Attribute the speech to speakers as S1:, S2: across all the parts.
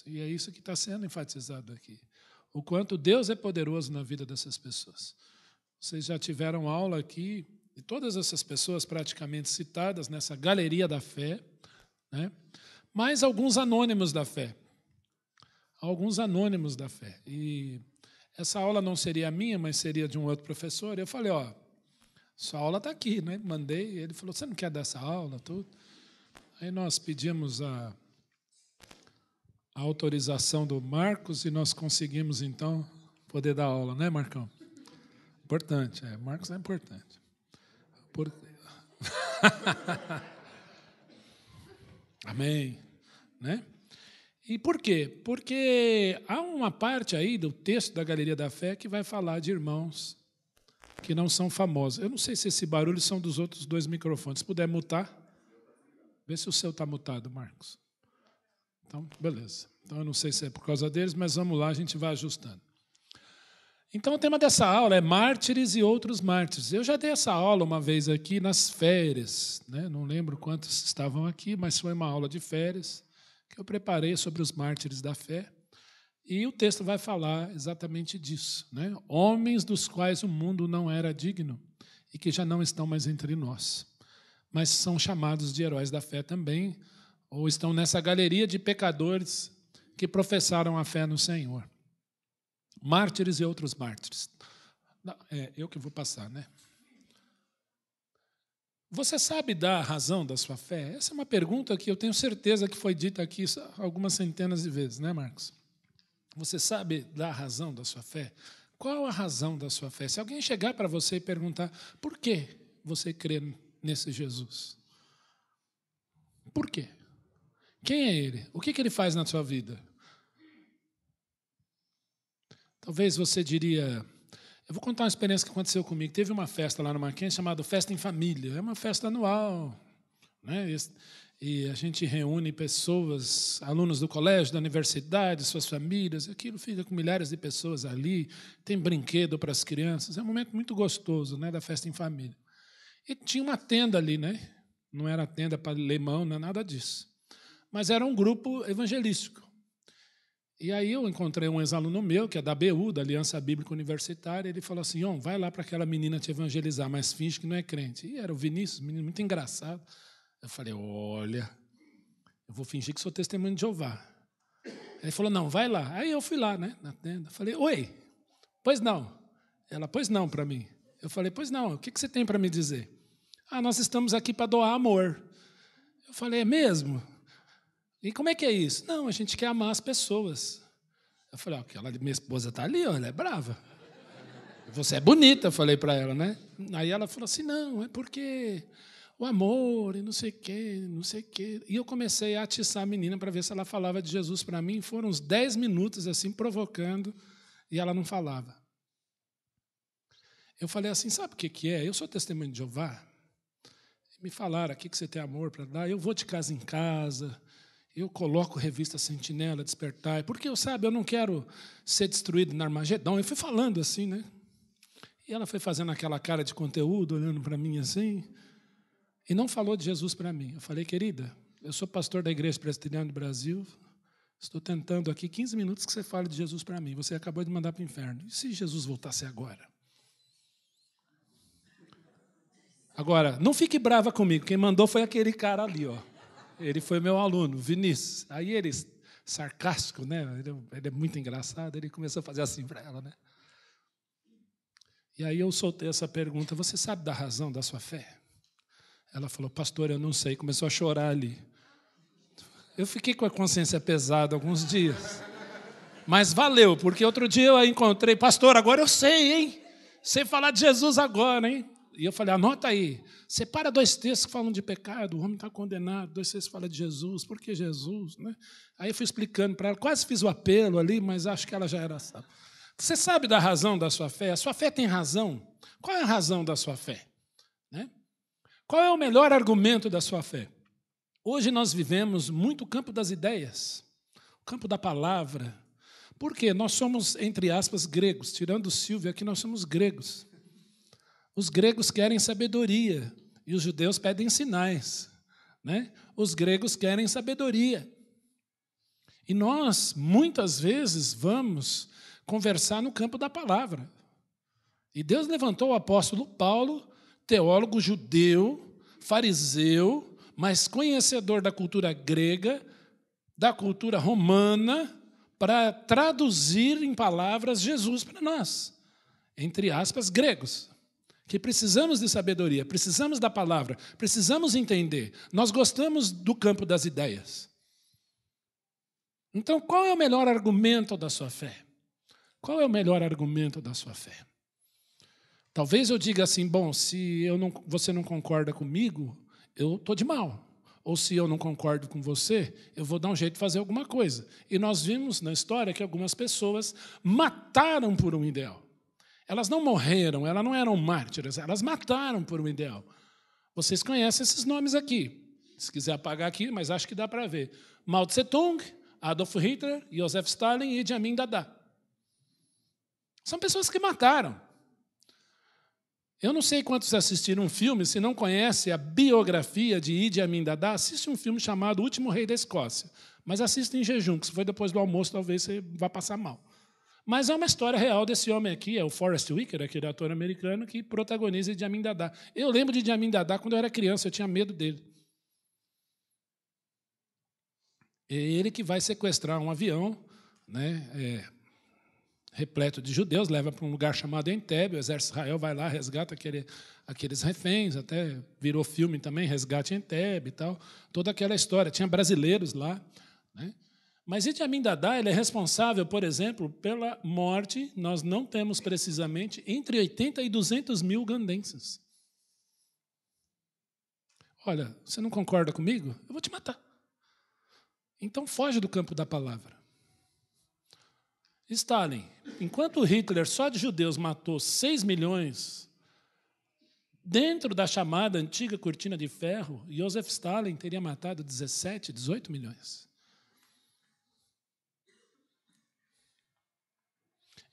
S1: E é isso que está sendo enfatizado aqui. O quanto Deus é poderoso na vida dessas pessoas. Vocês já tiveram aula aqui, e todas essas pessoas praticamente citadas nessa galeria da fé, né? Mais alguns anônimos da fé. Alguns anônimos da fé. E essa aula não seria minha, mas seria de um outro professor. Eu falei, sua aula está aqui, né? Mandei, ele falou, você não quer dar essa aula? Tudo. Aí nós pedimos a autorização do Marcos e nós conseguimos, então, poder dar aula, né, Marcão? Importante, Marcos é importante. Amém. Né? E por quê? Porque há uma parte aí do texto da Galeria da Fé que vai falar de irmãos que não são famosos. Eu não sei se esse barulho são dos outros 2 microfones. Se puder mutar, vê se o seu está mutado, Marcos. Então, beleza. Então, eu não sei se é por causa deles, mas vamos lá, a gente vai ajustando. Então, o tema dessa aula é mártires e outros mártires. Eu já dei essa aula uma vez aqui nas férias, né? Não lembro quantos estavam aqui, mas foi uma aula de férias que eu preparei sobre os mártires da fé. E o texto vai falar exatamente disso, né? Homens dos quais o mundo não era digno e que já não estão mais entre nós, mas são chamados de heróis da fé também, ou estão nessa galeria de pecadores que professaram a fé no Senhor. Mártires e outros mártires. Eu que vou passar, né? Você sabe dar a razão da sua fé? Essa é uma pergunta que eu tenho certeza que foi dita aqui algumas centenas de vezes, né, Marcos? Você sabe dar a razão da sua fé? Qual a razão da sua fé? Se alguém chegar para você e perguntar por que você crê nesse Jesus? Por quê? Quem é ele? O que ele faz na sua vida? Talvez você diria... Eu vou contar uma experiência que aconteceu comigo. Teve uma festa lá no Mackenzie chamada Festa em Família. É uma festa anual, né? E a gente reúne pessoas, alunos do colégio, da universidade, suas famílias. Aquilo fica com milhares de pessoas ali. Tem brinquedo para as crianças. É um momento muito gostoso, né, da festa em família. E tinha uma tenda ali, né? Não era tenda para limão, não é nada disso. Mas era um grupo evangelístico. E aí eu encontrei um ex-aluno meu, que é da ABU, da Aliança Bíblica Universitária, ele falou assim, vai lá para aquela menina te evangelizar, mas finge que não é crente. E era o Vinícius, menino muito engraçado. Eu falei, olha, eu vou fingir que sou testemunho de Jeová. Ele falou, não, vai lá. Aí eu fui lá, né, na tenda. Falei, oi, pois não. Ela, pois não, para mim. Eu falei, pois não, o que você tem para me dizer? Nós estamos aqui para doar amor. Eu falei, é mesmo? E como é que é isso? Não, a gente quer amar as pessoas. Eu falei, minha esposa está ali, ela é brava. Você é bonita, eu falei para ela, né? Aí ela falou assim, não, é porque o amor e não sei o quê, não sei o quê. E eu comecei a atiçar a menina para ver se ela falava de Jesus para mim. Foram uns 10 minutos assim, provocando, e ela não falava. Eu falei assim, sabe o que é? Eu sou testemunho de Jeová. Me falaram aqui que você tem amor para dar, eu vou de casa em casa... Eu coloco revista Sentinela, Despertar, porque eu não quero ser destruído na Armagedão. Eu fui falando assim, né? E ela foi fazendo aquela cara de conteúdo, olhando para mim assim, e não falou de Jesus para mim. Eu falei, querida, eu sou pastor da Igreja Presbiteriana do Brasil, estou tentando aqui 15 minutos que você fale de Jesus para mim. Você acabou de mandar para o inferno. E se Jesus voltasse agora? Agora, não fique brava comigo. Quem mandou foi aquele cara ali, ó. Ele foi meu aluno, Vinícius. Aí ele, sarcástico, né? Ele é muito engraçado, ele começou a fazer assim para ela, né? E aí eu soltei essa pergunta, você sabe da razão da sua fé? Ela falou, pastor, eu não sei. Começou a chorar ali. Eu fiquei com a consciência pesada alguns dias. Mas valeu, porque outro dia eu a encontrei, pastor, agora eu sei, hein? Sei falar de Jesus agora, hein? E eu falei, anota aí, separa 2 textos que falam de pecado, o homem está condenado, 2 textos que falam de Jesus, por que Jesus? Né? Aí eu fui explicando para ela, quase fiz o apelo ali, mas acho que ela já era sábia. Você sabe da razão da sua fé? A sua fé tem razão? Qual é a razão da sua fé? Né? Qual é o melhor argumento da sua fé? Hoje nós vivemos muito o campo das ideias, o campo da palavra. Por quê? Nós somos, entre aspas, gregos, tirando o Silvio aqui, nós somos gregos. Os gregos querem sabedoria e os judeus pedem sinais, né? Os gregos querem sabedoria. E nós, muitas vezes, vamos conversar no campo da palavra. E Deus levantou o apóstolo Paulo, teólogo judeu, fariseu, mas conhecedor da cultura grega, da cultura romana, para traduzir em palavras Jesus para nós, entre aspas, gregos, que precisamos de sabedoria, precisamos da palavra, precisamos entender. Nós gostamos do campo das ideias. Então, qual é o melhor argumento da sua fé? Qual é o melhor argumento da sua fé? Talvez eu diga assim, bom, se você não concorda comigo, eu estou de mal. Ou se eu não concordo com você, eu vou dar um jeito de fazer alguma coisa. E nós vimos na história que algumas pessoas mataram por um ideal. Elas não morreram, elas não eram mártires, elas mataram por um ideal. Vocês conhecem esses nomes aqui. Se quiser apagar aqui, mas acho que dá para ver. Mao Tse-tung, Adolf Hitler, Joseph Stalin e Idi Amin Dada. São pessoas que mataram. Eu não sei quantos assistiram um filme, se não conhece a biografia de Idi Amin Dada, assiste um filme chamado O Último Rei da Escócia. Mas assista em jejum, que se for depois do almoço, talvez você vá passar mal. Mas é uma história real desse homem aqui, é o Forrest Whitaker, aquele ator americano, que protagoniza Idi Amin Dada. Eu lembro de Idi Amin Dada quando eu era criança, eu tinha medo dele. É ele que vai sequestrar um avião, né, repleto de judeus, leva para um lugar chamado Entebbe, o exército de Israel vai lá, resgata aqueles reféns, até virou filme também, Resgate em Entebbe e tal, toda aquela história. Tinha brasileiros lá, né? Mas Idi Amin Dada ele é responsável, por exemplo, pela morte, nós não temos precisamente, entre 80 e 200 mil ugandenses. Olha, você não concorda comigo? Eu vou te matar. Então foge do campo da palavra. Stalin, enquanto Hitler só de judeus matou 6 milhões, dentro da chamada antiga cortina de ferro, Joseph Stalin teria matado 17, 18 milhões.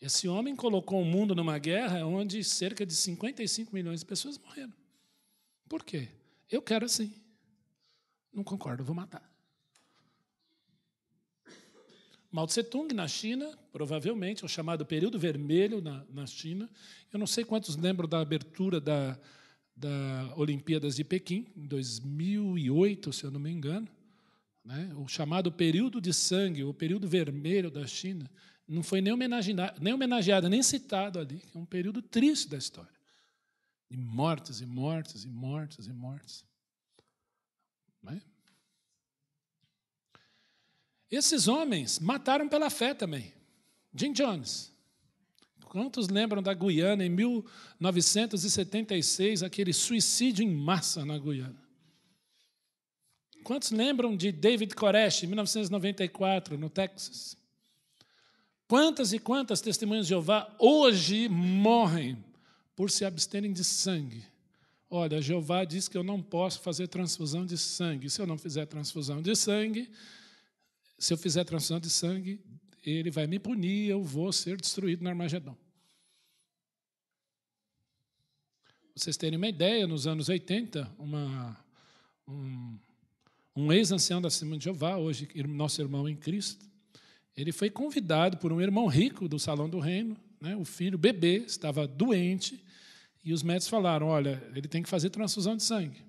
S1: Esse homem colocou o mundo numa guerra onde cerca de 55 milhões de pessoas morreram. Por quê? Eu quero assim. Não concordo, vou matar. Mao Tse-tung, na China, provavelmente, o chamado período vermelho na China. Eu não sei quantos lembram da abertura da Olimpíadas de Pequim, em 2008, se eu não me engano. Né? O chamado período de sangue, o período vermelho da China, não foi nem homenageado, nem citado ali. É um período triste da história. De mortes e mortes e mortes e mortes. Não é? Esses homens mataram pela fé também. Jim Jones. Quantos lembram da Guiana, em 1976, aquele suicídio em massa na Guiana? Quantos lembram de David Koresh, em 1994, no Texas? Quantas e quantas testemunhas de Jeová hoje morrem por se absterem de sangue? Olha, Jeová diz que eu não posso fazer transfusão de sangue. Se eu não fizer transfusão de sangue... Se eu fizer transfusão de sangue, ele vai me punir, eu vou ser destruído no Armagedon. Vocês terem uma ideia, nos anos 80, um ex-ancião da Assembleia de Jeová, hoje nosso irmão em Cristo, ele foi convidado por um irmão rico do Salão do Reino, né, o filho, bebê, estava doente, e os médicos falaram, olha, ele tem que fazer transfusão de sangue.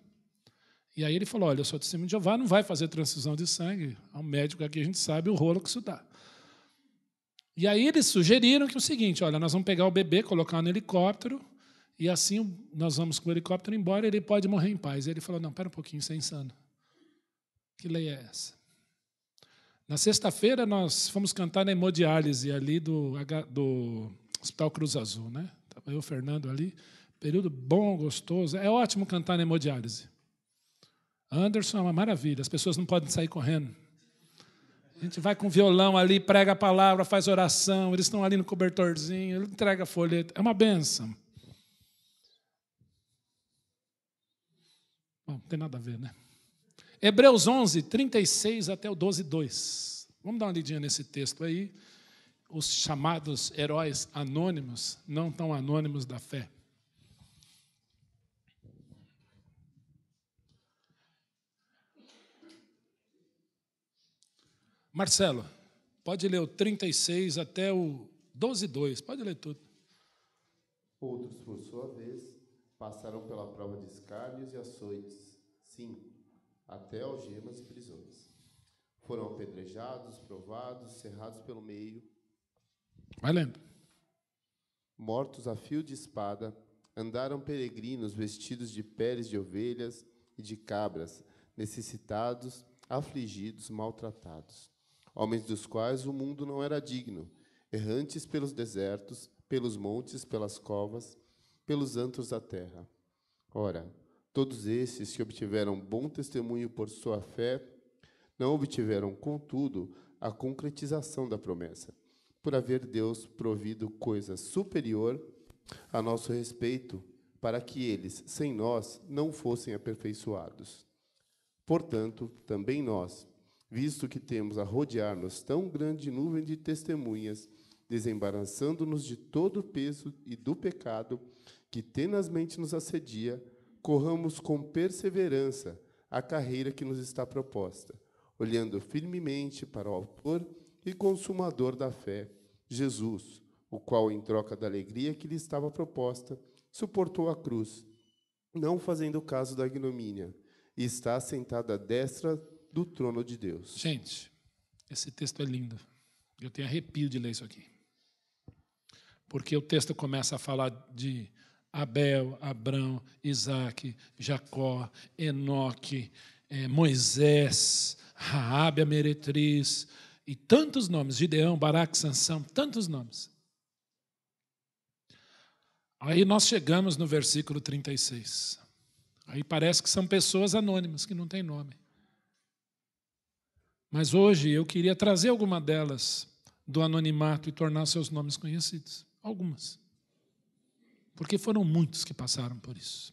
S1: E aí ele falou, olha, eu sou testemunho de Jeová, não vai fazer transfusão de sangue. Ao médico aqui a gente sabe o rolo que isso dá. E aí eles sugeriram que é o seguinte, olha, nós vamos pegar o bebê, colocar no helicóptero, e assim nós vamos com o helicóptero embora, ele pode morrer em paz. E ele falou, não, espera um pouquinho, isso é insano. Que lei é essa? Na sexta-feira nós fomos cantar na hemodiálise ali do Hospital Cruz Azul, né? Estava eu, o Fernando ali, período bom, gostoso. É ótimo cantar na hemodiálise. Anderson é uma maravilha, as pessoas não podem sair correndo. A gente vai com violão ali, prega a palavra, faz oração, eles estão ali no cobertorzinho, ele entrega a folheta. É uma bênção. Bom, não tem nada a ver, né? Hebreus 11, 36 até o 12, 2. Vamos dar uma lidinha nesse texto aí. Os chamados heróis anônimos, não tão anônimos da fé. Marcelo, Pode ler o 36 até o 12:2. Pode ler tudo.
S2: Outros, por sua vez, passaram pela prova de escárnios e açoites, sim, até algemas e prisões. Foram apedrejados, provados, cerrados pelo meio,
S1: Vai lendo.
S2: mortos a fio de espada, andaram peregrinos vestidos de peles de ovelhas e de cabras, necessitados, afligidos, maltratados. Homens dos quais o mundo não era digno, errantes pelos desertos, pelos montes, pelas covas, pelos antros da terra. Ora, todos esses que obtiveram bom testemunho por sua fé, não obtiveram, contudo, a concretização da promessa, por haver Deus provido coisa superior a nosso respeito, para que eles, sem nós, não fossem aperfeiçoados. Portanto, também nós, visto que temos a rodear-nos tão grande nuvem de testemunhas, desembaraçando-nos de todo o peso e do pecado que tenazmente nos assedia, corramos com perseverança a carreira que nos está proposta, olhando firmemente para o autor e consumador da fé, Jesus, o qual, em troca da alegria que lhe estava proposta, suportou a cruz, não fazendo caso da ignomínia, e está sentado à destra do trono de Deus.
S1: Gente, esse texto é lindo. Eu tenho arrepio de ler isso aqui. Porque o texto começa a falar de Abel, Abrão, Isaac, Jacó, Enoque, Moisés, Raabe a meretriz, e tantos nomes, Gideão, Baraque, Sansão, tantos nomes. Aí nós chegamos no versículo 36. Aí parece que são pessoas anônimas, que não têm nome. Mas hoje eu queria trazer alguma delas do anonimato e tornar seus nomes conhecidos. Algumas. Porque foram muitos que passaram por isso.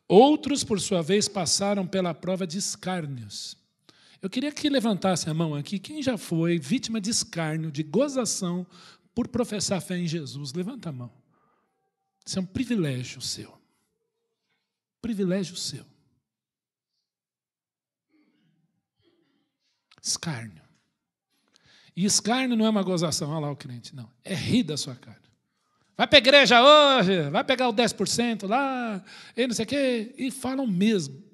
S1: Outros, por sua vez, passaram pela prova de escárnios. Eu queria que levantasse a mão aqui quem já foi vítima de escárnio, de gozação, por professar fé em Jesus. Levanta a mão. Isso é um privilégio seu. Privilégio seu. Escárnio. E escárnio não é uma gozação, olha lá o crente, não. É rir da sua cara. Vai para a igreja hoje, vai pegar o 10% lá, e não sei o quê, e falam mesmo.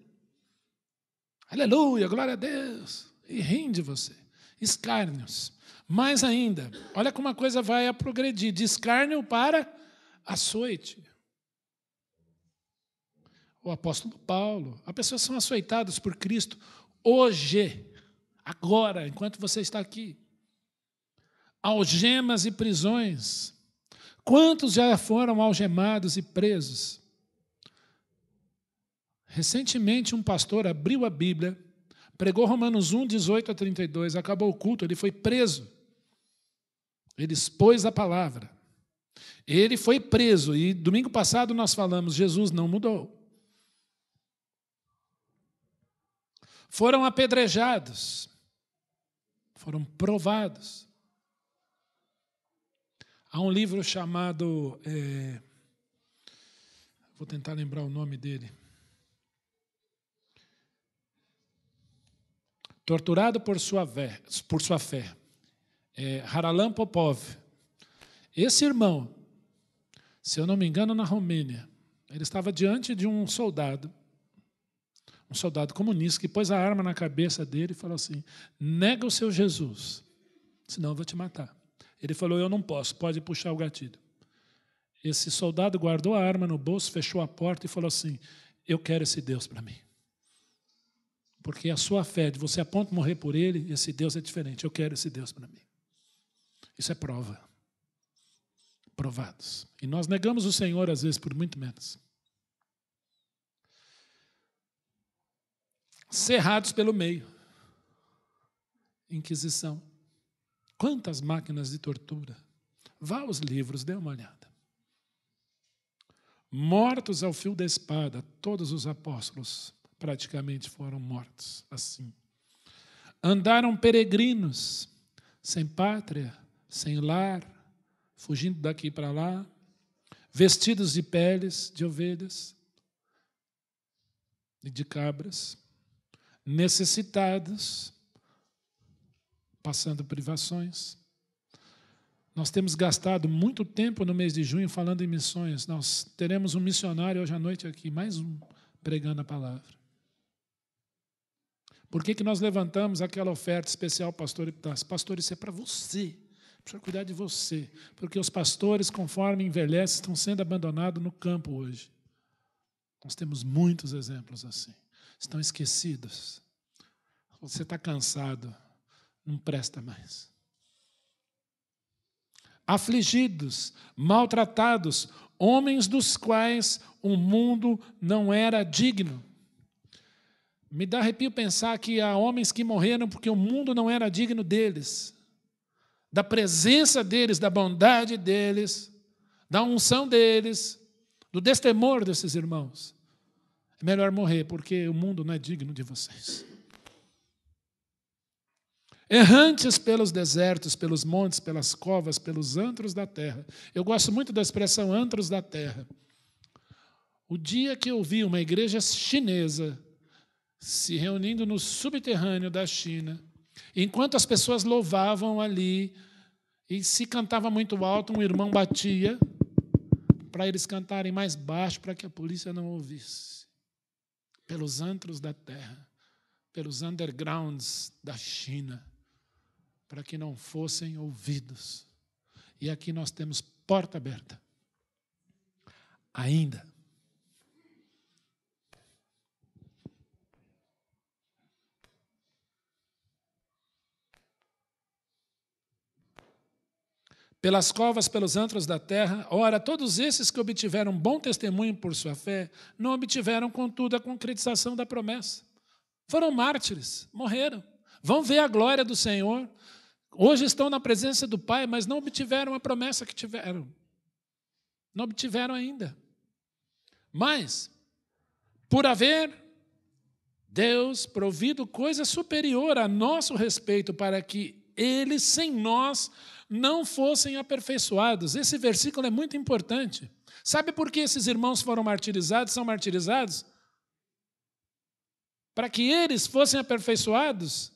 S1: Aleluia, glória a Deus. E riem de você. Escárnios. Mais ainda, olha como a coisa vai a progredir. De escárnio para açoite. O apóstolo Paulo. As pessoas são açoitadas por Cristo hoje, agora, enquanto você está aqui. Algemas e prisões. Quantos já foram algemados e presos? Recentemente, um pastor abriu a Bíblia, pregou Romanos 1, 18 a 32, acabou o culto, ele foi preso. Ele expôs a palavra. Ele foi preso, e domingo passado nós falamos, Jesus não mudou. Foram apedrejados, foram provados. Há um livro chamado, vou tentar lembrar o nome dele, Torturado por sua fé, Haralan Popov. Esse irmão, se eu não me engano, na Romênia, ele estava diante de um soldado comunista, que pôs a arma na cabeça dele e falou assim, nega o seu Jesus, senão eu vou te matar. Ele falou, eu não posso, pode puxar o gatilho. Esse soldado guardou a arma no bolso, fechou a porta e falou assim, eu quero esse Deus para mim. Porque a sua fé, de você a ponto de morrer por ele, esse Deus é diferente. Eu quero esse Deus para mim. Isso é prova. Provados. E nós negamos o Senhor, às vezes, por muito menos. Cerrados pelo meio. Inquisição. Quantas máquinas de tortura. Vá aos livros, dê uma olhada. Mortos ao fio da espada, todos os apóstolos praticamente foram mortos assim. Andaram peregrinos, sem pátria, sem lar, fugindo daqui para lá, vestidos de peles de ovelhas e de cabras, necessitados. passando privações. Nós temos gastado muito tempo no mês de junho falando em missões. Nós teremos um missionário hoje à noite aqui, mais um, pregando a palavra. Por que nós levantamos aquela oferta especial, pastor Epitácio? Pastor, isso é para você. Precisa cuidar de você. Porque os pastores, conforme envelhecem, estão sendo abandonados no campo hoje. Nós temos muitos exemplos assim. Estão esquecidos. Você está cansado, não presta mais. Afligidos, maltratados, homens dos quais o mundo não era digno. Me dá arrepio pensar que há homens que morreram porque o mundo não era digno deles, da presença deles, da bondade deles, da unção deles, do destemor desses irmãos. É melhor morrer, porque o mundo não é digno de vocês. Errantes pelos desertos, pelos montes, pelas covas, pelos antros da terra. Eu gosto muito da expressão antros da terra. O dia que eu vi uma igreja chinesa se reunindo no subterrâneo da China, enquanto as pessoas louvavam ali, e se cantava muito alto, um irmão batia para eles cantarem mais baixo, para que a polícia não ouvisse. Pelos antros da terra, pelos undergrounds da China, para que não fossem ouvidos. E aqui nós temos porta aberta. Ainda. Pelas covas, pelos antros da terra, ora, todos esses que obtiveram bom testemunho por sua fé, não obtiveram, contudo, a concretização da promessa. Foram mártires, morreram. Vão ver a glória do Senhor. Hoje estão na presença do Pai, mas não obtiveram a promessa que tiveram. Não obtiveram ainda. Mas, por haver Deus provido coisa superior a nosso respeito para que eles, sem nós, não fossem aperfeiçoados. Esse versículo é muito importante. Sabe por que esses irmãos foram martirizados, são martirizados? Para que eles fossem aperfeiçoados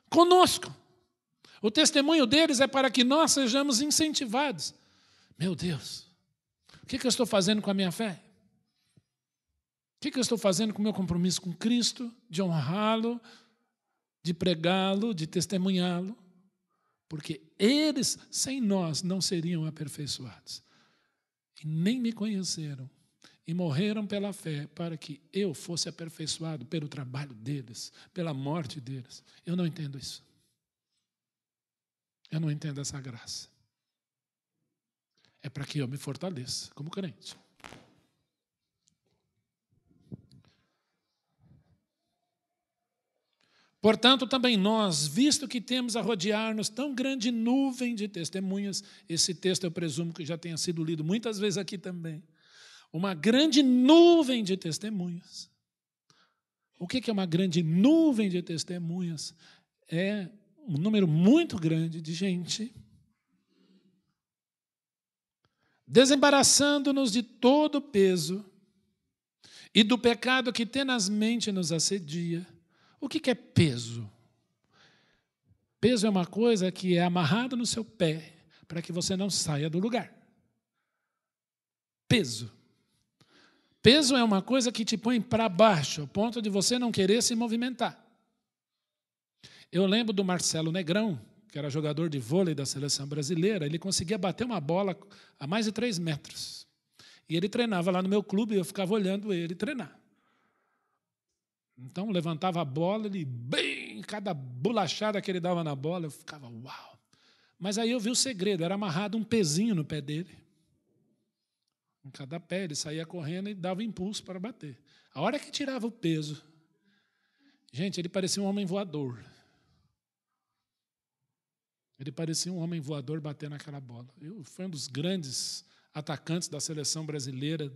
S1: conosco. O testemunho deles é para que nós sejamos incentivados. Meu Deus, o que eu estou fazendo com a minha fé? O que eu estou fazendo com o meu compromisso com Cristo, de honrá-lo, de pregá-lo, de testemunhá-lo? Porque eles, sem nós, não seriam aperfeiçoados. E nem me conheceram. E morreram pela fé para que eu fosse aperfeiçoado pelo trabalho deles, pela morte deles. Eu não entendo isso. Eu não entendo essa graça. É para que eu me fortaleça como crente. Portanto, também nós, visto que temos a rodear-nos tão grande nuvem de testemunhas, esse texto eu presumo que já tenha sido lido muitas vezes aqui também, uma grande nuvem de testemunhas. O que é uma grande nuvem de testemunhas? É um número muito grande de gente desembaraçando-nos de todo o peso e do pecado que tenazmente nos assedia. O que é peso? Peso é uma coisa que é amarrado no seu pé para que você não saia do lugar. Peso. Peso é uma coisa que te põe para baixo, ao ponto de você não querer se movimentar. Eu lembro do Marcelo Negrão, que era jogador de vôlei da seleção brasileira. Ele conseguia bater uma bola a mais de 3 metros. E ele treinava lá no meu clube e eu ficava olhando ele treinar. Então, levantava a bola, ele, bem, cada bolachada que ele dava na bola, eu ficava, uau. Mas aí eu vi o segredo, era amarrado um pezinho no pé dele. Em cada pé, ele saía correndo e dava impulso para bater. A hora que tirava o peso, gente, ele parecia um homem voador. Ele parecia um homem voador batendo naquela bola. Foi um dos grandes atacantes da seleção brasileira,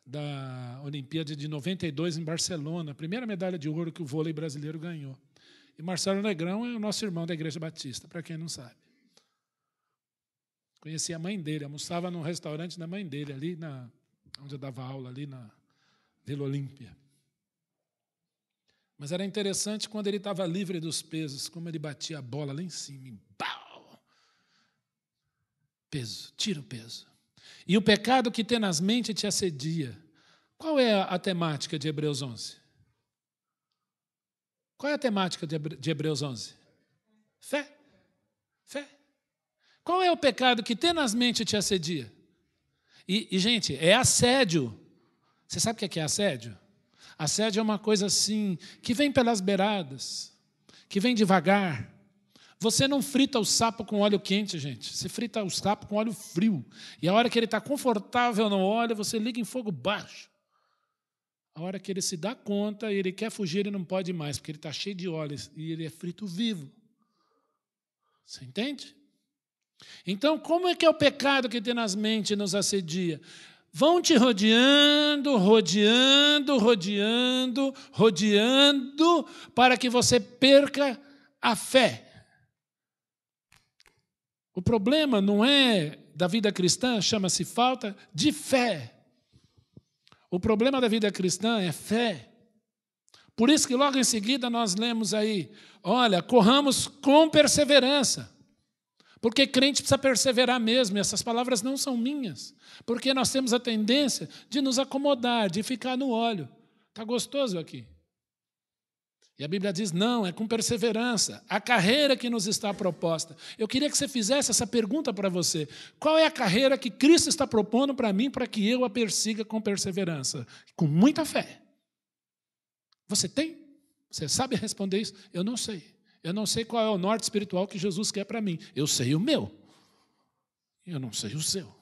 S1: da Olimpíada de 92 em Barcelona, a primeira medalha de ouro que o vôlei brasileiro ganhou. E Marcelo Negrão é o nosso irmão da Igreja Batista, para quem não sabe. Conheci a mãe dele, almoçava no restaurante da mãe dele, ali onde eu dava aula, ali na Vila Olímpia. Mas era interessante quando ele estava livre dos pesos, como ele batia a bola lá em cima. E pau! Peso, tira o peso. E o pecado que tenazmente te assedia. Qual é a temática de Hebreus 11? Qual é a temática de Hebreus 11? Fé. Fé. Qual é o pecado que tenazmente te assedia? E, gente, é assédio. Você sabe o que é assédio? Assédio é uma coisa assim, que vem pelas beiradas, que vem devagar. Você não frita o sapo com óleo quente, gente. Você frita o sapo com óleo frio. E a hora que ele está confortável no óleo, você liga em fogo baixo. A hora que ele se dá conta, ele quer fugir, ele não pode mais, porque ele está cheio de óleo e ele é frito vivo. Você entende? Então, como é que é o pecado que tenazmente nos assedia? Vão te rodeando, rodeando, rodeando, rodeando, para que você perca a fé. O problema não é da vida cristã, chama-se falta de fé. O problema da vida cristã é fé. Por isso que logo em seguida nós lemos aí, olha, corramos com perseverança. Porque crente precisa perseverar mesmo, e essas palavras não são minhas. Porque nós temos a tendência de nos acomodar, de ficar no óleo. Está gostoso aqui. E a Bíblia diz, não, é com perseverança. A carreira que nos está proposta. Eu queria que você fizesse essa pergunta para você. Qual é a carreira que Cristo está propondo para mim, para que eu a persiga com perseverança? Com muita fé. Você tem? Você sabe responder isso? Eu não sei. Eu não sei qual é o norte espiritual que Jesus quer para mim. Eu sei o meu. Eu não sei o seu.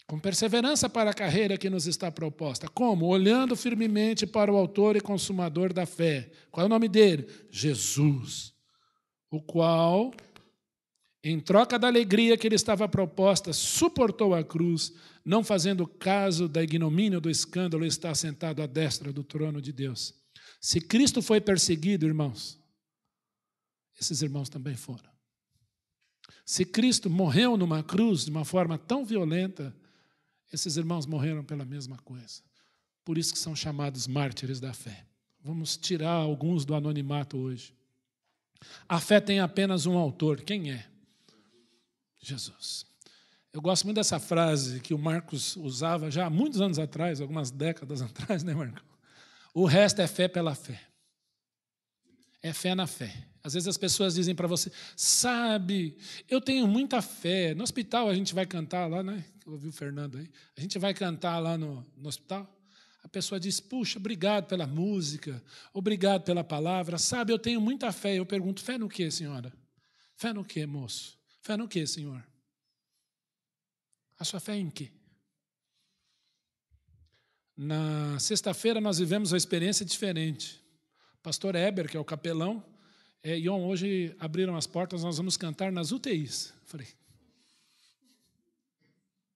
S1: Com perseverança para a carreira que nos está proposta. Como? Olhando firmemente para o autor e consumador da fé. Qual é o nome dele? Jesus. O qual, em troca da alegria que lhe estava proposta, suportou a cruz, não fazendo caso da ignomínia ou do escândalo, está sentado à destra do trono de Deus. Se Cristo foi perseguido, irmãos, esses irmãos também foram. Se Cristo morreu numa cruz de uma forma tão violenta, esses irmãos morreram pela mesma coisa. Por isso que são chamados mártires da fé. Vamos tirar alguns do anonimato hoje. A fé tem apenas um autor. Quem é? Jesus. Eu gosto muito dessa frase que o Marcos usava já há muitos anos atrás, algumas décadas atrás, né, Marcos? O resto é fé pela fé. É fé na fé. Às vezes as pessoas dizem para você, sabe, eu tenho muita fé. No hospital a gente vai cantar lá, né? Eu ouvi o Fernando aí. A gente vai cantar lá no hospital. A pessoa diz, puxa, obrigado pela música, obrigado pela palavra. Sabe, eu tenho muita fé. Eu pergunto, fé no quê, senhora? Fé no quê, moço? Fé no quê, senhor? A sua fé em quê? Na sexta-feira nós vivemos uma experiência diferente. O pastor Eber, que é o capelão, e hoje abriram as portas, nós vamos cantar nas UTIs. Falei,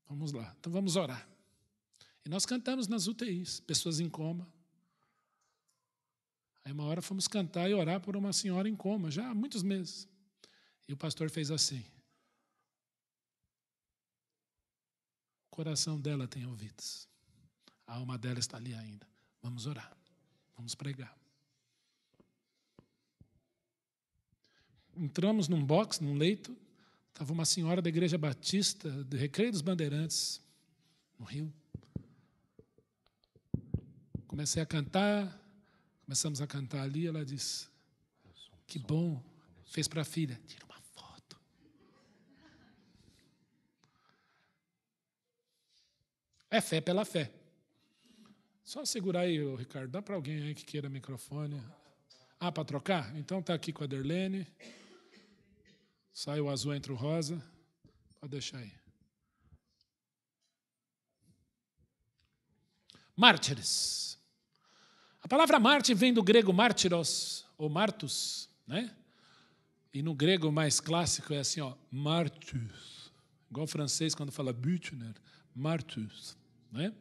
S1: vamos lá, então vamos orar. E nós cantamos nas UTIs, pessoas em coma. Aí uma hora fomos cantar e orar por uma senhora em coma, já há muitos meses. E o pastor fez assim. O coração dela tem ouvidos. A alma dela está ali ainda. Vamos orar. Vamos pregar. Entramos num box, num leito. Estava uma senhora da Igreja Batista, do Recreio dos Bandeirantes, no Rio. Comecei a cantar. Começamos a cantar ali. Ela disse, que bom. Fez para a filha. Tira uma foto. É fé pela fé. Só segurar aí, Ricardo. Dá para alguém aí que queira microfone. Ah, para trocar? Então está aqui com a Derlene. Sai o azul, entra o rosa. Pode deixar aí. Mártires. A palavra mártir vem do grego mártiros, ou martus, né? E no grego mais clássico é assim, ó, martus. Igual o francês quando fala Büchner, martus, né?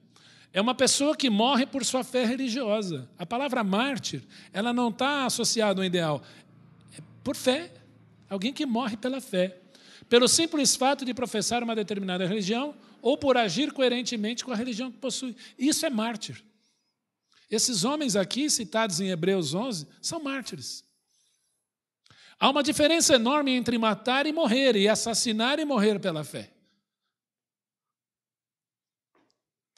S1: É uma pessoa que morre por sua fé religiosa. A palavra mártir, ela não está associada ao ideal. É por fé. Alguém que morre pela fé. Pelo simples fato de professar uma determinada religião ou por agir coerentemente com a religião que possui. Isso é mártir. Esses homens aqui, citados em Hebreus 11, são mártires. Há uma diferença enorme entre matar e morrer, e assassinar e morrer pela fé.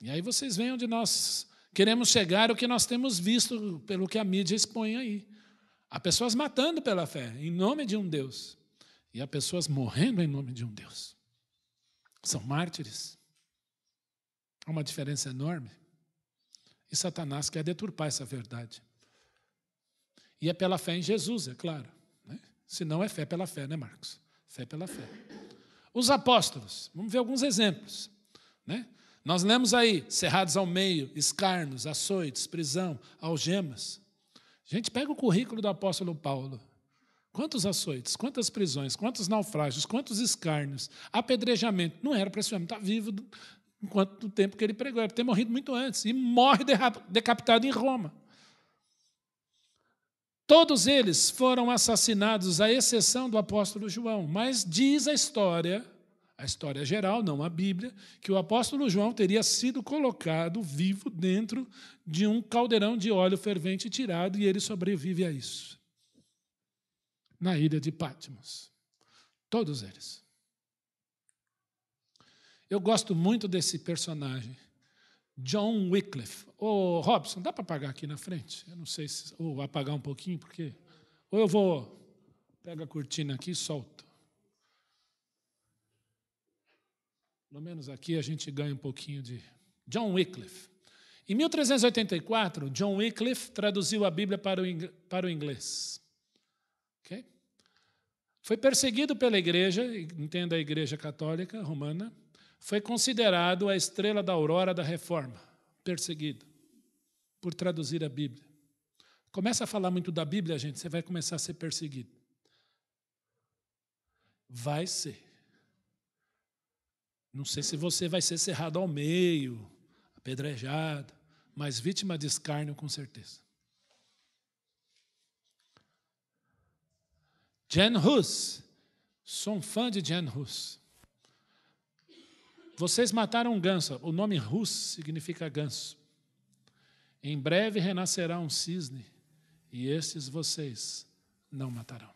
S1: E aí vocês veem onde nós queremos chegar, o que nós temos visto pelo que a mídia expõe aí. Há pessoas matando pela fé, em nome de um Deus. E há pessoas morrendo em nome de um Deus. São mártires. Há uma diferença enorme. E Satanás quer deturpar essa verdade. E é pela fé em Jesus, é claro. Né? Se não é fé pela fé, né, Marcos? Fé pela fé. Os apóstolos, vamos ver alguns exemplos. Né? Nós lemos aí, cerrados ao meio, escarnos, açoites, prisão, algemas. A gente pega o currículo do apóstolo Paulo. Quantos açoites, quantas prisões, quantos naufrágios, quantos escárnios, apedrejamento. Não era para esse homem estar vivo enquanto o tempo que ele pregou, era para ter morrido muito antes. E morre decapitado em Roma. Todos eles foram assassinados, à exceção do apóstolo João. Mas diz a história geral, não a Bíblia, que o apóstolo João teria sido colocado vivo dentro de um caldeirão de óleo fervente tirado, e ele sobrevive a isso. Na ilha de Patmos. Todos eles. Eu gosto muito desse personagem, John Wycliffe. Ô, Robson, dá para apagar aqui na frente? Eu não sei se... Ou apagar um pouquinho, porque... Ou eu vou... Pega a cortina aqui e solto. Pelo menos aqui a gente ganha um pouquinho de... John Wycliffe. Em 1384, John Wycliffe traduziu a Bíblia para o inglês. Okay? Foi perseguido pela igreja, entenda a igreja católica romana, foi considerado a estrela da aurora da reforma, perseguido por traduzir a Bíblia. Começa a falar muito da Bíblia, gente, você vai começar a ser perseguido. Vai ser. Não sei se você vai ser cerrado ao meio, apedrejado, mas vítima de escárnio com certeza. Jan Hus, sou um fã de Jan Hus. Vocês mataram um ganso, o nome Hus significa ganso. Em breve renascerá um cisne, e estes vocês não matarão.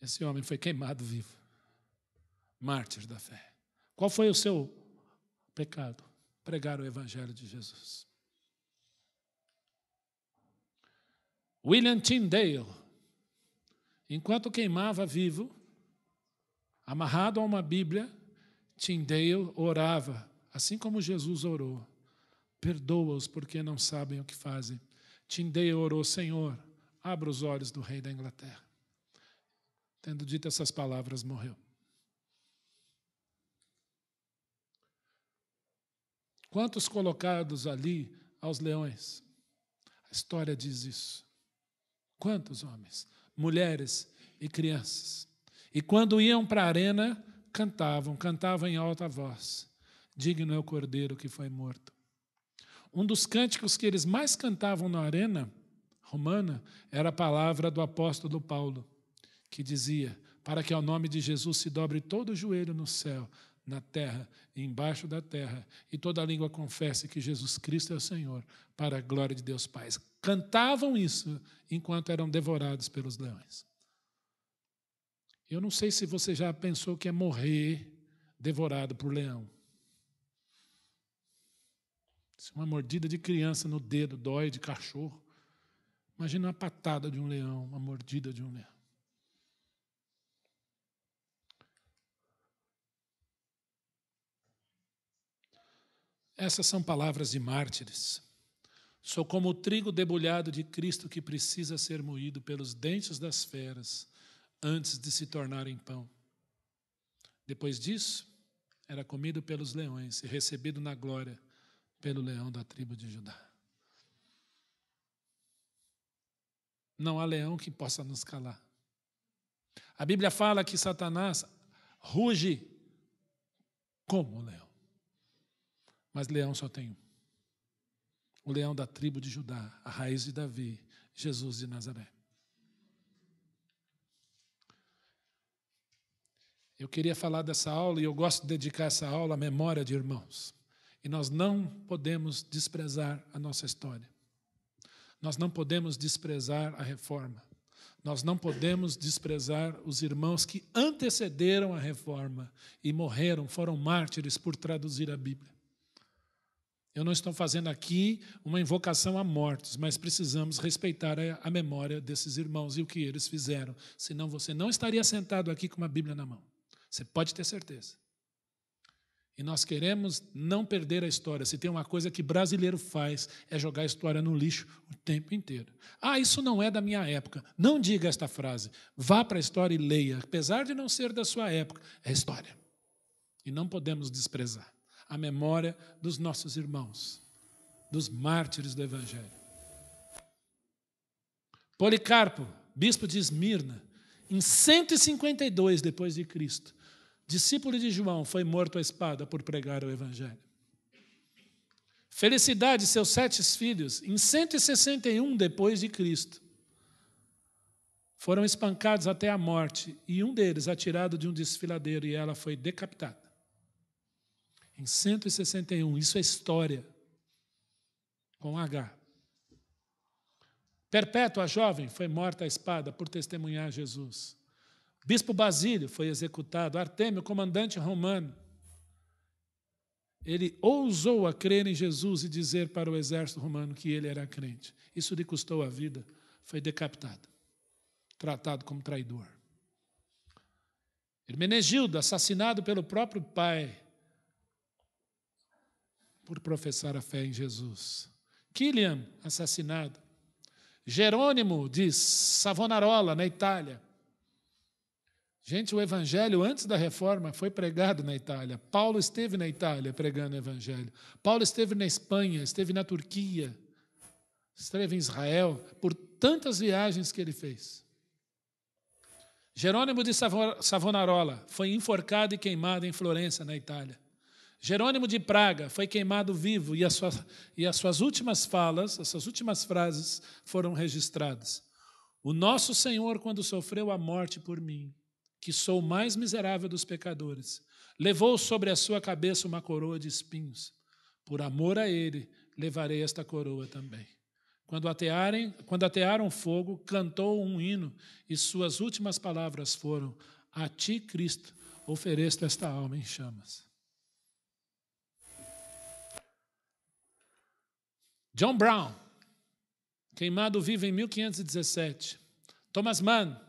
S1: Esse homem foi queimado vivo, mártir da fé. Qual foi o seu pecado? Pregar o Evangelho de Jesus. William Tyndale, enquanto queimava vivo, amarrado a uma Bíblia, Tyndale orava, assim como Jesus orou. Perdoa-os porque não sabem o que fazem. Tyndale orou, Senhor, abra os olhos do rei da Inglaterra. Tendo dito essas palavras, morreu. Quantos colocados ali aos leões? A história diz isso. Quantos homens, mulheres e crianças. E quando iam para a arena, cantavam em alta voz. Digno é o cordeiro que foi morto. Um dos cânticos que eles mais cantavam na arena romana era a palavra do apóstolo Paulo, que dizia, para que ao nome de Jesus se dobre todo o joelho no céu, na terra e embaixo da terra, e toda língua confesse que Jesus Cristo é o Senhor, para a glória de Deus Pai. Cantavam isso enquanto eram devorados pelos leões. Eu não sei se você já pensou que é morrer devorado por leão. Se uma mordida de criança no dedo dói de cachorro, imagina uma patada de um leão, uma mordida de um leão. Essas são palavras de mártires. Sou como o trigo debulhado de Cristo que precisa ser moído pelos dentes das feras antes de se tornar em pão. Depois disso, era comido pelos leões e recebido na glória pelo leão da tribo de Judá. Não há leão que possa nos calar. A Bíblia fala que Satanás ruge como leão. Mas leão só tem um. O leão da tribo de Judá, a raiz de Davi, Jesus de Nazaré. Eu queria falar dessa aula e eu gosto de dedicar essa aula à memória de irmãos. E nós não podemos desprezar a nossa história. Nós não podemos desprezar a reforma. Nós não podemos desprezar os irmãos que antecederam a reforma e morreram, foram mártires por traduzir a Bíblia. Eu não estou fazendo aqui uma invocação a mortos, mas precisamos respeitar a memória desses irmãos e o que eles fizeram. Senão você não estaria sentado aqui com uma Bíblia na mão. Você pode ter certeza. E nós queremos não perder a história. Se tem uma coisa que brasileiro faz, é jogar a história no lixo o tempo inteiro. Ah, isso não é da minha época. Não diga esta frase. Vá para a história e leia. Apesar de não ser da sua época, é história. E não podemos desprezar a memória dos nossos irmãos, dos mártires do Evangelho. Policarpo, bispo de Esmirna, em 152 depois de Cristo, discípulo de João, foi morto à espada por pregar o Evangelho. Felicidade, seus 7 filhos, em 161 depois de Cristo, foram espancados até a morte, e um deles atirado de um desfiladeiro, e ela foi decapitada. Em 161, isso é história, com H. Perpétua, a jovem, foi morta à espada por testemunhar Jesus. Bispo Basílio foi executado. Artêmio, comandante romano, ele ousou a crer em Jesus e dizer para o exército romano que ele era crente. Isso lhe custou a vida. Foi decapitado, tratado como traidor. Hermenegildo, assassinado pelo próprio pai por professar a fé em Jesus. Kilian, assassinado. Jerônimo de Savonarola, na Itália. Gente, o Evangelho, antes da Reforma, foi pregado na Itália. Paulo esteve na Itália pregando o Evangelho. Paulo esteve na Espanha, esteve na Turquia, esteve em Israel, por tantas viagens que ele fez. Jerônimo de Savonarola foi enforcado e queimado em Florença, na Itália. Jerônimo de Praga foi queimado vivo e as suas últimas falas, as suas últimas frases foram registradas. O nosso Senhor, quando sofreu a morte por mim, que sou o mais miserável dos pecadores, levou sobre a sua cabeça uma coroa de espinhos. Por amor a ele, levarei esta coroa também. Quando atearam fogo, cantou um hino, e suas últimas palavras foram: a ti, Cristo, ofereço esta alma em chamas. John Brown, queimado vivo em 1517. Thomas Mann,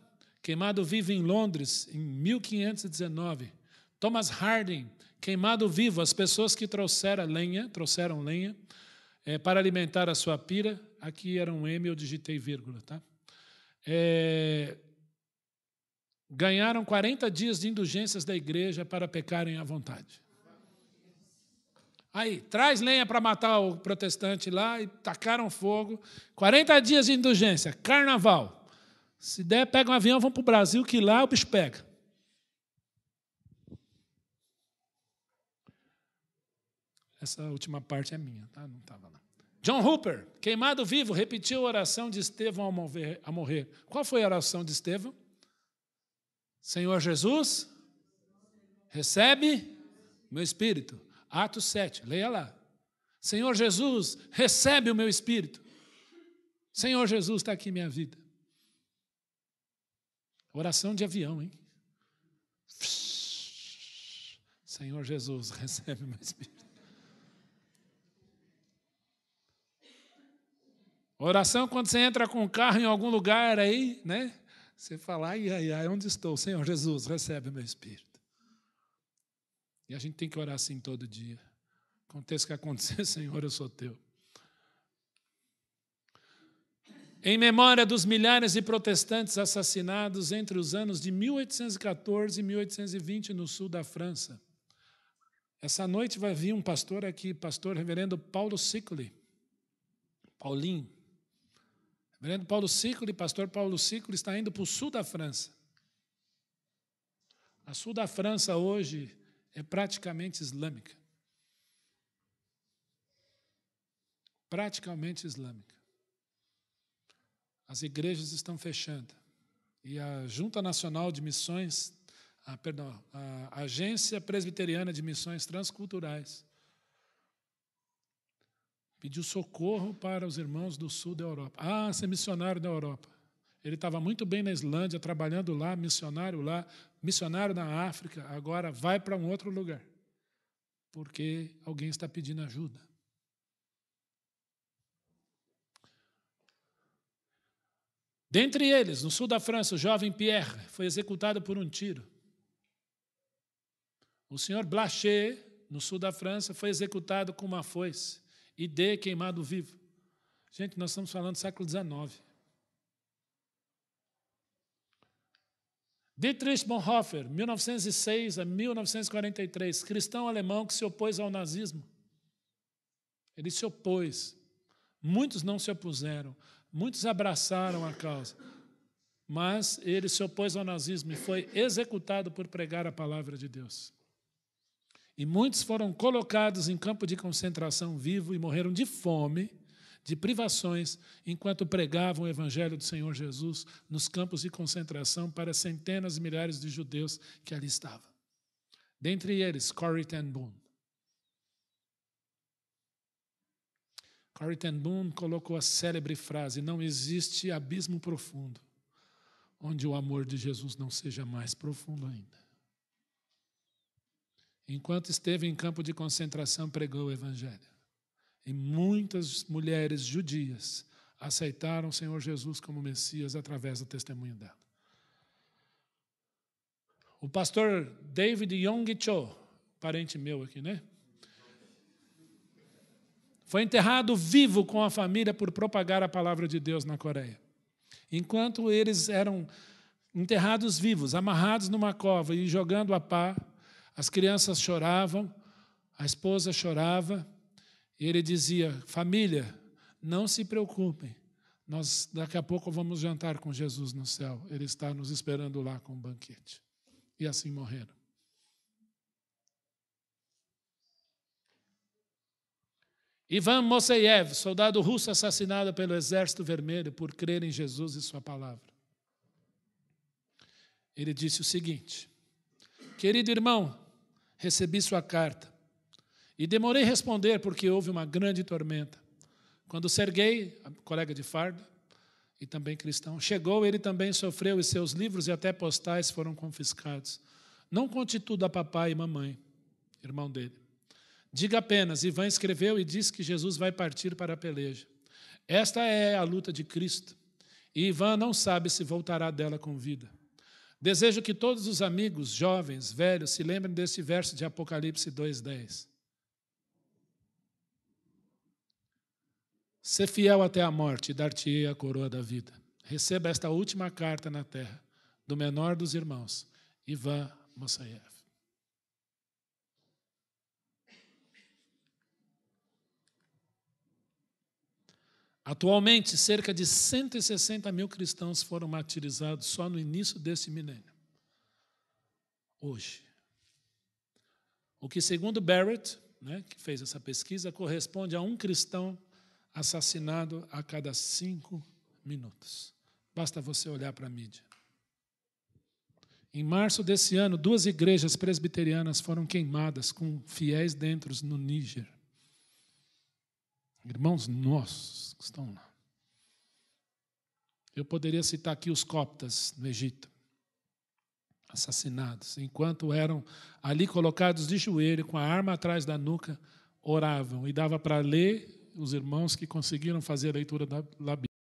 S1: queimado vivo em Londres em 1519. Thomas Harding, queimado vivo, as pessoas que trouxeram lenha para alimentar a sua pira. Aqui era um M, eu digitei vírgula, tá? Ganharam 40 dias de indulgências da igreja para pecarem à vontade. Aí, traz lenha para matar o protestante lá e tacaram fogo. 40 dias de indulgência, carnaval. Se der, pega um avião, vão para o Brasil, que lá o bicho pega. Essa última parte é minha, tá? Não estava lá. John Hooper, queimado vivo, repetiu a oração de Estevão ao morrer. Qual foi a oração de Estevão? Senhor Jesus, recebe meu espírito. Atos 7, leia lá. Senhor Jesus, recebe o meu espírito. Senhor Jesus, está aqui minha vida. Oração de avião, hein? Senhor Jesus, recebe o meu espírito. Oração quando você entra com o carro em algum lugar aí, né? Você fala, ai, onde estou? Senhor Jesus, recebe o meu espírito. E a gente tem que orar assim todo dia. Aconteça o que acontecer, Senhor, eu sou teu. Em memória dos milhares de protestantes assassinados entre os anos de 1814 e 1820 no sul da França. Essa noite vai vir um pastor aqui, pastor reverendo Paulo Sicoli. Paulinho. Reverendo Paulo Sicoli, pastor Paulo Sicoli, está indo para o sul da França. A sul da França hoje é praticamente islâmica. Praticamente islâmica. As igrejas estão fechando. E a Junta Nacional de Missões, a Agência Presbiteriana de Missões Transculturais, Pediu socorro para os irmãos do sul da Europa. Ah, ser missionário da Europa. Ele estava muito bem na Islândia, trabalhando lá, missionário na África. Agora vai para um outro lugar, porque alguém está pedindo ajuda. Dentre eles, no sul da França, o jovem Pierre foi executado por um tiro. O senhor Blanchet, no sul da França, foi executado com uma foice e queimado vivo. Gente, nós estamos falando do século XIX. Dietrich Bonhoeffer, 1906 a 1943, cristão alemão que se opôs ao nazismo. Ele se opôs. Muitos não se opuseram. Muitos abraçaram a causa. Mas ele se opôs ao nazismo e foi executado por pregar a palavra de Deus. E muitos foram colocados em campo de concentração vivo e morreram de fome, de privações, enquanto pregavam o evangelho do Senhor Jesus nos campos de concentração para centenas e milhares de judeus que ali estavam. Dentre eles, Corrie ten Boom. Corrie ten Boom colocou a célebre frase: não existe abismo profundo onde o amor de Jesus não seja mais profundo ainda. Enquanto esteve em campo de concentração, pregou o evangelho. E muitas mulheres judias aceitaram o Senhor Jesus como Messias através do testemunho dela. O pastor David Yonggi Cho, parente meu aqui, né? Foi enterrado vivo com a família por propagar a palavra de Deus na Coreia. Enquanto eles eram enterrados vivos, amarrados numa cova e jogando a pá, as crianças choravam, a esposa chorava, e ele dizia: família, não se preocupem, nós daqui a pouco vamos jantar com Jesus no céu, ele está nos esperando lá com um banquete. E assim morreram. Ivan Moisseyev, soldado russo assassinado pelo Exército Vermelho por crer em Jesus e sua palavra. Ele disse o seguinte: querido irmão, recebi sua carta e demorei a responder porque houve uma grande tormenta. Quando Serguei, colega de farda e também cristão, chegou, ele também sofreu e seus livros e até postais foram confiscados. Não conte tudo a papai e mamãe, irmão dele. Diga apenas: Ivan escreveu e disse que Jesus vai partir para a peleja. Esta é a luta de Cristo, e Ivan não sabe se voltará dela com vida. Desejo que todos os amigos, jovens, velhos, se lembrem desse verso de Apocalipse 2:10. Ser fiel até a morte e dar-te-ei a coroa da vida. Receba esta última carta na terra, do menor dos irmãos, Ivan Moisseyev. Atualmente, cerca de 160 mil cristãos foram martirizados só no início desse milênio. Hoje. O que, segundo Barrett, que fez essa pesquisa, corresponde a um cristão assassinado a cada 5 minutos. Basta você olhar para a mídia. Em março desse ano, 2 igrejas presbiterianas foram queimadas com fiéis dentro no Níger. Irmãos nossos que estão lá. Eu poderia citar aqui os coptas no Egito, assassinados, enquanto eram ali colocados de joelho, com a arma atrás da nuca, oravam. E dava para ler os irmãos que conseguiram fazer a leitura da